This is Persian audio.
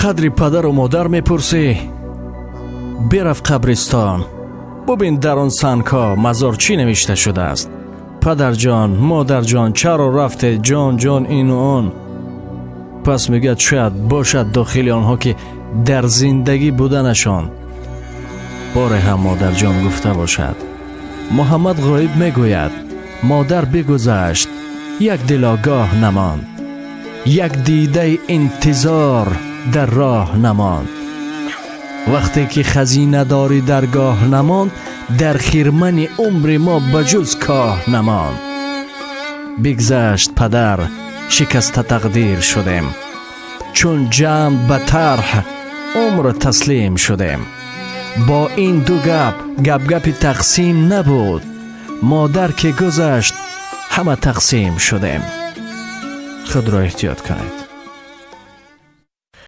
قدر پدر و مادر میپرسی؟ برف قبرستان، ببین در آن سنگ‌ها مزار چی نوشته شده است. پدر جان، مادر جان، چرا رفته؟ جان جان این و آن. پس میگه شاید باشد داخل آنها که در زندگی بودنشان باره هم مادر جان گفته باشد. محمد غایب میگوید مادر بگذشت، یک دل آگاه نماند، یک دیده انتظار در راه نماند. وقتی که خزینه داری درگاه نماند، در خرمن عمر ما بجز کاه نماند. بگذشت پدر، شکست تقدیر شدیم، چون جمع به طرح عمر تسلیم شدیم. با این دو گپ تقسیم نبود، مادر که گذشت همه تقسیم شدیم. خود را احتیاط کنید.